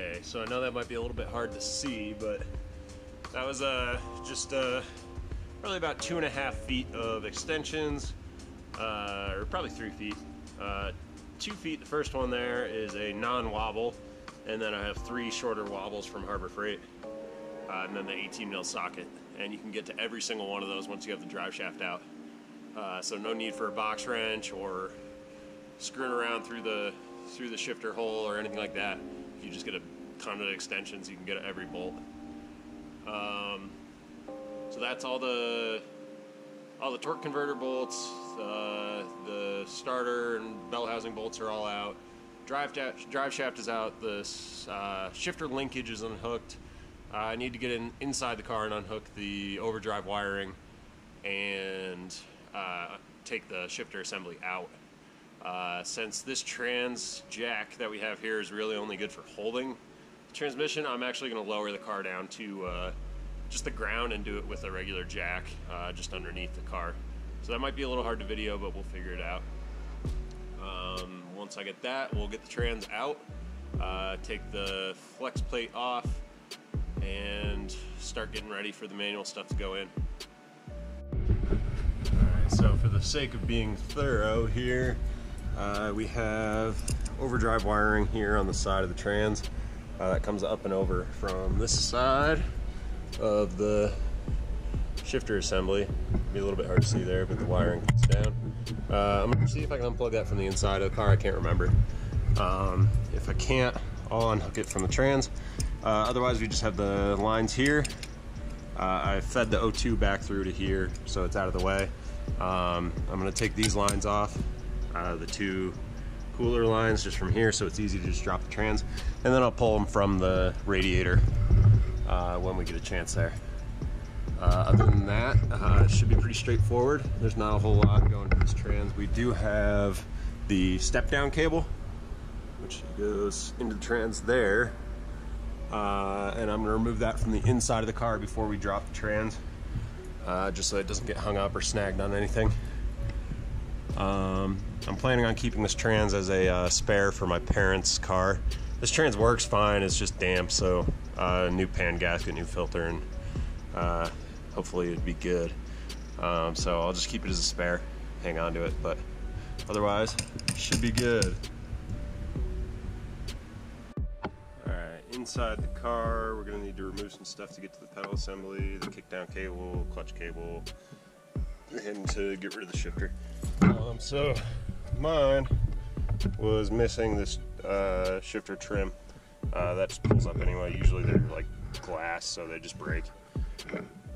Okay, so I know that might be a little bit hard to see, but that was just probably about 2.5 feet of extensions, or probably 3 feet. 2 feet, the first one there is a non-wobble, and then I have 3 shorter wobbles from Harbor Freight, and then the 18 mil socket. And you can get to every single one of those once you have the drive shaft out. So no need for a box wrench or screwing around through the shifter hole or anything like that. If you just get a ton of extensions, you can get every bolt. So that's all the torque converter bolts. The starter and bell housing bolts are all out. Drive shaft is out. The shifter linkage is unhooked. I need to get inside the car and unhook the overdrive wiring and take the shifter assembly out. Since this trans jack that we have here is really only good for holding the transmission, I'm actually going to lower the car down to just the ground and do it with a regular jack just underneath the car. So that might be a little hard to video, but we'll figure it out. Once I get that, we'll get the trans out, take the flex plate off, and start getting ready for the manual stuff to go in. Alright, so for the sake of being thorough here, we have overdrive wiring here on the side of the trans that comes up and over from this side of the shifter assembly. Be a little bit hard to see there, but the wiring comes down. I'm going to see if I can unplug that from the inside of the car. I can't remember. If I can't, I'll unhook it from the trans. Otherwise, we just have the lines here. I fed the O2 back through to here, so it's out of the way. I'm going to take these lines off, the 2 cooler lines just from here, so it's easy to just drop the trans, and then I'll pull them from the radiator when we get a chance there. Other than that, it should be pretty straightforward. There's not a whole lot going to this trans. We do have the step-down cable, which goes into the trans there. And I'm going to remove that from the inside of the car before we drop the trans, just so it doesn't get hung up or snagged on anything. I'm planning on keeping this trans as a spare for my parents' car. This trans works fine, it's just damp, so new pan gasket, new filter, and hopefully it'd be good. So I'll just keep it as a spare, hang on to it, but otherwise, it should be good. Inside the car, we're going to need to remove some stuff to get to the pedal assembly, the kickdown cable, clutch cable, and to get rid of the shifter. So mine was missing this shifter trim. That just pulls up anyway. Usually they're like glass, so they just break.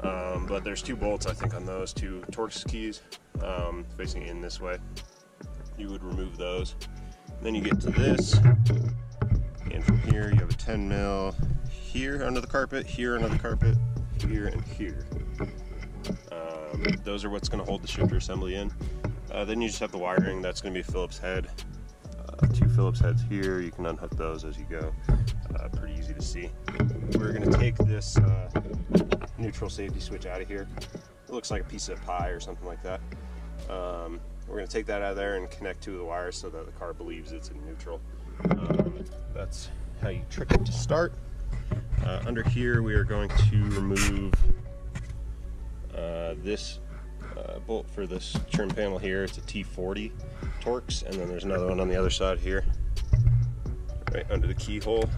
But there's 2 bolts, I think, on those 2 Torx keys facing in this way. You would remove those. And then you get to this. And from here, you have a 10 mil here under the carpet, here under the carpet, here, and here. Those are what's going to hold the shifter assembly in. Then you just have the wiring. That's going to be a Phillips head. 2 Phillips heads here. You can unhook those as you go. Pretty easy to see. We're going to take this neutral safety switch out of here. It looks like a piece of pie or something like that. We're going to take that out of there and connect 2 of the wires so that the car believes it's in neutral. That's how you trick it to start. Under here, we are going to remove this bolt for this trim panel here. It's a T40 Torx, and then there's another one on the other side here, right under the keyhole.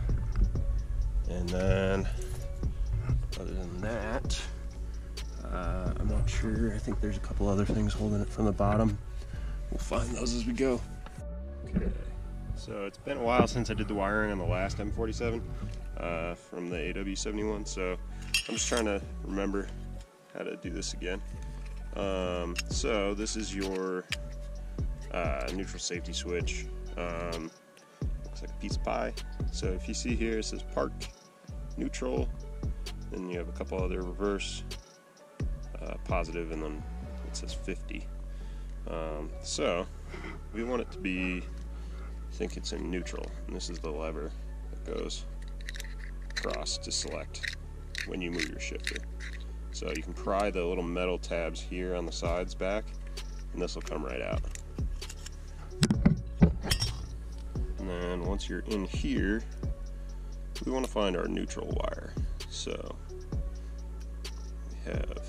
And then, other than that, I'm not sure. I think there's a couple other things holding it from the bottom. We'll find those as we go. Okay. So it's been a while since I did the wiring on the last M47 from the AW71, so I'm just trying to remember how to do this again. So this is your neutral safety switch. Looks like a piece of pie. So if you see here, it says park, neutral, then you have a couple other reverse, positive, and then it says 50. So we want it to be, I think it's in neutral, and this is the lever that goes across to select when you move your shifter. So you can pry the little metal tabs here on the sides back, and this will come right out. And then once you're in here, we want to find our neutral wire. So we have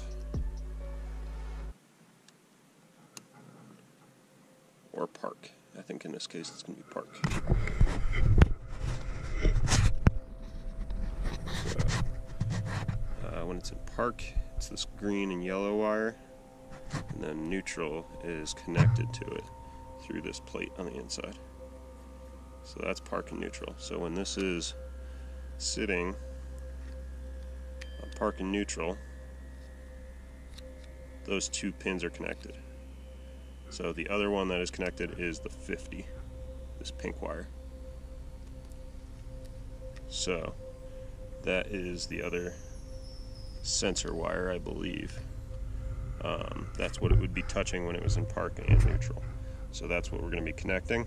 or park. I think in this case it's going to be park. So when it's in park, it's this green and yellow wire, and then neutral is connected to it through this plate on the inside. So that's park and neutral. So when this is sitting on park and neutral, those two pins are connected. So the other one that is connected is the 50, this pink wire. So that is the other sensor wire, I believe. That's what it would be touching when it was in park and neutral. So that's what we're going to be connecting.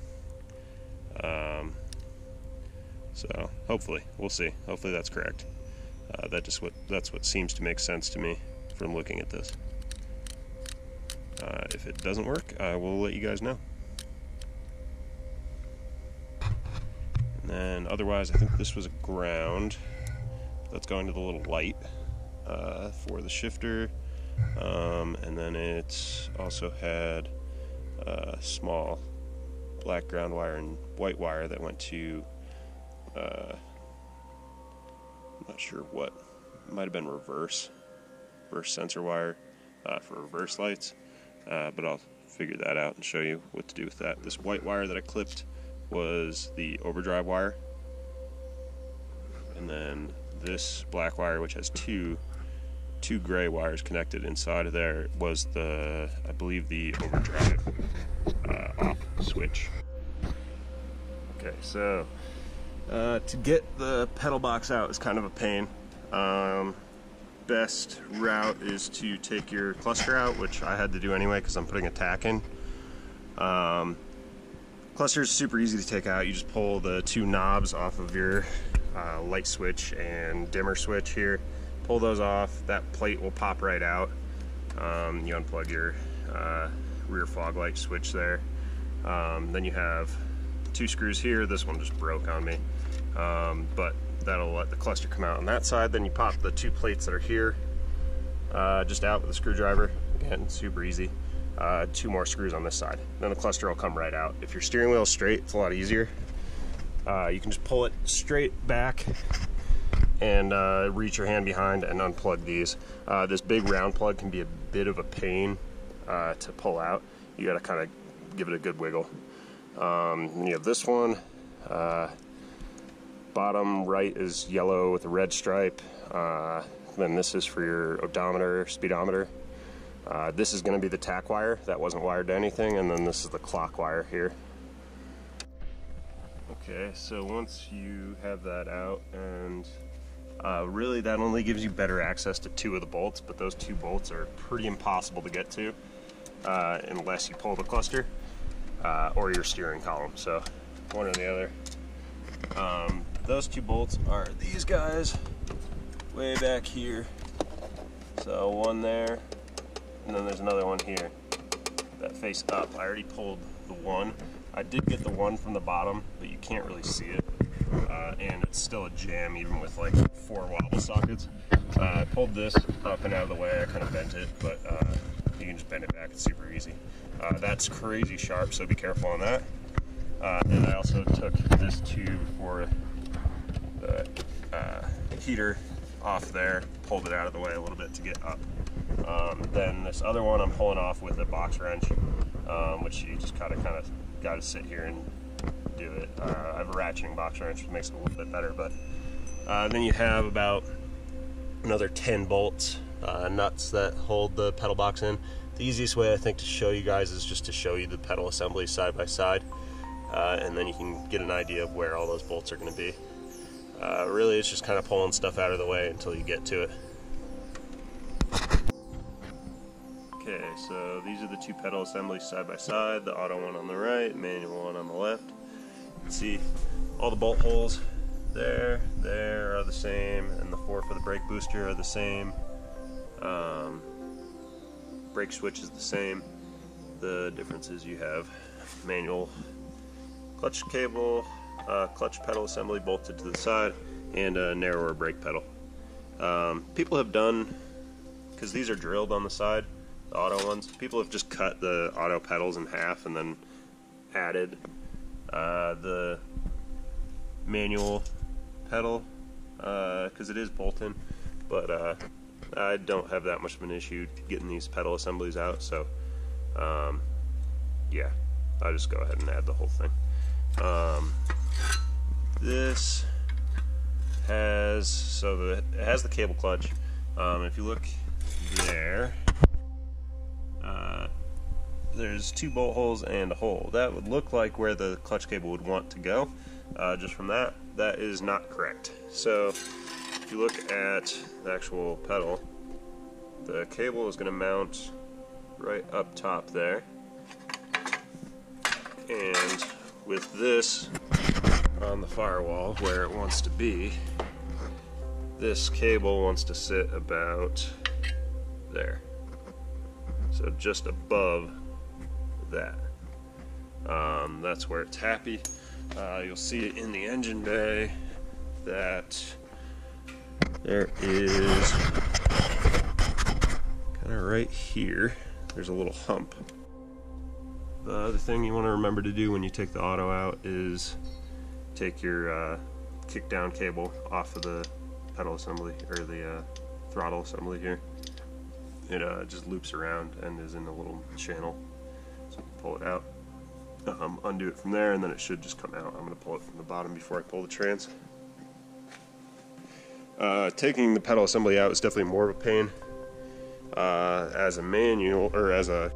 So hopefully, we'll see. Hopefully that's correct. That's what seems to make sense to me from looking at this. If it doesn't work, I will let you guys know. And then otherwise, I think this was a ground. That's going to the little light for the shifter. And then it's also had a small black ground wire and white wire that went to, I'm not sure what, it might have been reverse sensor wire for reverse lights. But I'll figure that out and show you what to do with that. This white wire that I clipped was the overdrive wire, and then this black wire, which has two gray wires connected inside of there, was the, I believe, the overdrive off switch. Okay, so to get the pedal box out is kind of a pain. Best route is to take your cluster out, which I had to do anyway because I'm putting a tack in. Cluster is super easy to take out. You just pull the two knobs off of your light switch and dimmer switch here. Pull those off. That plate will pop right out. You unplug your rear fog light switch there. Then you have two screws here. This one just broke on me, but that'll let the cluster come out on that side. Then you pop the two plates that are here just out with a screwdriver. Again, super easy. Two more screws on this side. Then the cluster will come right out. If your steering wheel is straight, it's a lot easier. You can just pull it straight back and reach your hand behind and unplug these. This big round plug can be a bit of a pain to pull out. You gotta kind of give it a good wiggle. Then you have this one. Bottom right is yellow with a red stripe. Then this is for your odometer, speedometer. This is going to be the tack wire that wasn't wired to anything, and then this is the clock wire here. Okay, so once you have that out, and really that only gives you better access to two of the bolts, but those two bolts are pretty impossible to get to unless you pull the cluster or your steering column, so one or the other. Those two bolts are these guys way back here. So one there, and then there's another one here that face up. I already pulled the one. I did get the one from the bottom, but you can't really see it. And it's still a jam even with like 4 wobble sockets. I pulled this up and out of the way. I kind of bent it, but you can just bend it back. It's super easy. That's crazy sharp, so be careful on that. And I also took this tube for the heater off there, pulled it out of the way a little bit to get up. Then this other one I'm pulling off with a box wrench, which you just kind of got to sit here and do it. I have a ratcheting box wrench, which makes it a little bit better, but then you have about another 10 bolts, nuts that hold the pedal box in. The easiest way I think to show you guys is just to show you the pedal assembly side by side. And then you can get an idea of where all those bolts are going to be. Really, it's just kind of pulling stuff out of the way until you get to it. Okay, so these are the two pedal assemblies side by side, the auto one on the right, manual one on the left. You can see all the bolt holes there are the same, and the 4 for the brake booster are the same. Brake switch is the same. The difference is you have manual clutch cable, clutch pedal assembly bolted to the side, and a narrower brake pedal. People have done, because these are drilled on the side, the auto ones, people have just cut the auto pedals in half and then added the manual pedal, because it is bolt-in, but I don't have that much of an issue getting these pedal assemblies out, so yeah, I'll just go ahead and add the whole thing. This has, it has the cable clutch. If you look there, there's 2 bolt holes and a hole. That would look like where the clutch cable would want to go. Just from that is not correct. So if you look at the actual pedal, the cable is going to mount right up top there, and with this on the firewall where it wants to be, this cable wants to sit about there, so just above that. That's where it's happy. You'll see it in the engine bay that there is kind of right here, there's a little hump. The other thing you want to remember to do when you take the auto out is take your kick down cable off of the pedal assembly, or the throttle assembly here. It just loops around and is in a little channel, so you can pull it out, undo it from there, and then it should just come out. I'm going to pull it from the bottom before I pull the trans. Taking the pedal assembly out is definitely more of a pain. As a manual, or as a